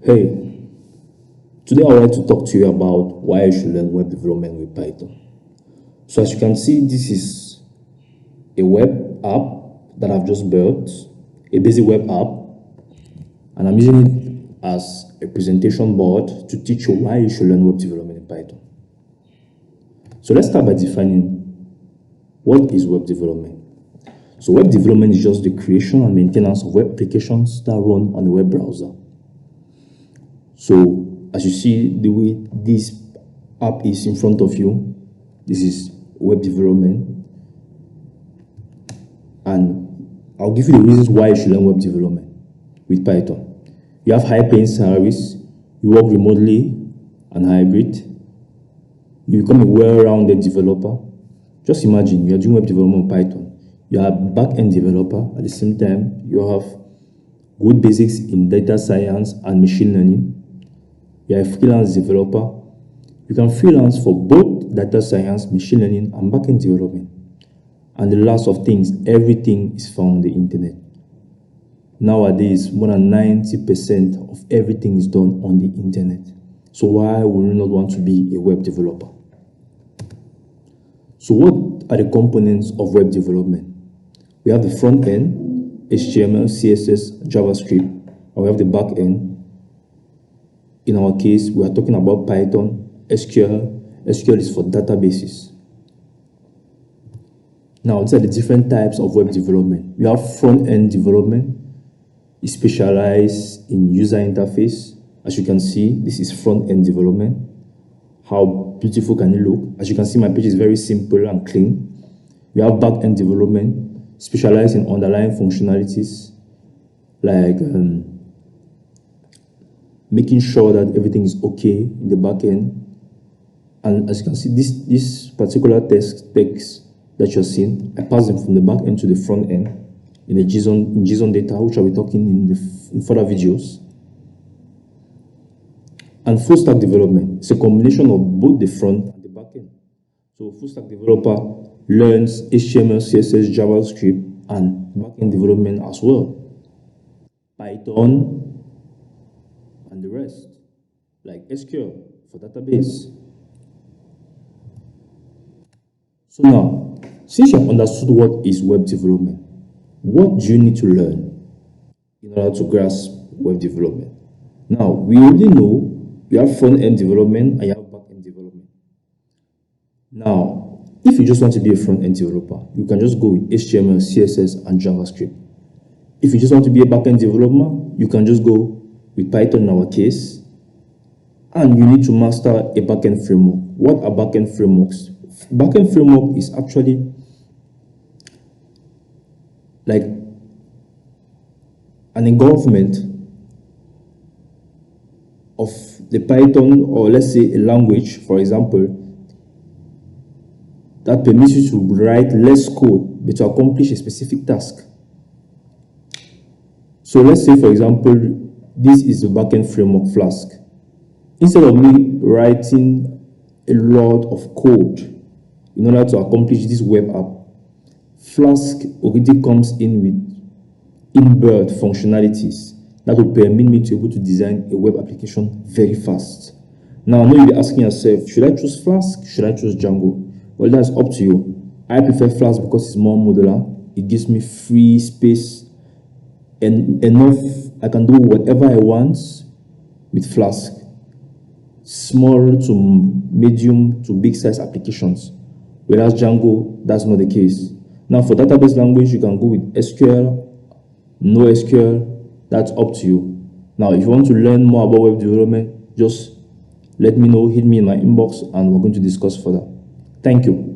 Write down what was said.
Hey, today I would like to talk to you about why you should learn web development with Python. So as you can see, this is a web app that I've just built, a basic web app, and I'm using it as a presentation board to teach you why you should learn web development in Python. So let's start by defining what is web development. So web development is just the creation and maintenance of web applications that run on the web browser. So as you see the way this app is in front of you, this is web development, and I'll give you the reasons why you should learn web development with Python. You have high paying salaries, you work remotely and hybrid, you become a well-rounded developer. Just imagine you're doing web development with Python. You are a back-end developer, at the same time you have good basics in data science and machine learning. You're a freelance developer. You can freelance for both data science, machine learning, and backend development. And the last of things, everything is found on the internet. Nowadays, more than 90% of everything is done on the internet. So why would you not want to be a web developer? So what are the components of web development? We have the front end, HTML, CSS, JavaScript, and we have the back end. In our case, we are talking about Python, SQL. SQL is for databases. Now, these are the different types of web development. We have front-end development. It specializes in user interface. As you can see, this is front-end development. How beautiful can it look? As you can see, my page is very simple and clean. We have back-end development, specialized in underlying functionalities, like making sure that everything is okay in the back end. And as you can see, this particular text that you're seeing, I pass them from the back end to the front end in JSON data, which I'll be talking in further videos. And full stack development is a combination of both the front and the back end. So full stack developer learns HTML, CSS, JavaScript, and back end development as well. Python, and the rest, like SQL for database. So now, since you have understood what is web development, what do you need to learn in order to grasp web development? Now, we already know you have front-end development and you have back-end development. Now, if you just want to be a front-end developer, you can just go with HTML, CSS, and JavaScript. If you just want to be a back-end developer, you can just go with Python in our case, and you need to master a backend framework. What are backend frameworks? Backend framework is actually like an engulfment of the Python, or let's say a language, for example, that permits you to write less code but to accomplish a specific task. So let's say, for example, this is the backend framework Flask. Instead of me writing a lot of code in order to accomplish this web app, Flask already comes in with inbuilt functionalities that will permit me to be able to design a web application very fast. Now, I know you'll be asking yourself, should I choose Flask? Should I choose Django? Well, that's up to you. I prefer Flask because it's more modular. It gives me free space and enough. I can do whatever I want with Flask. Small to medium to big size applications. Whereas Django, that's not the case. Now for database language, you can go with SQL, no SQL, that's up to you. Now if you want to learn more about web development, just let me know, hit me in my inbox, and we're going to discuss further. Thank you.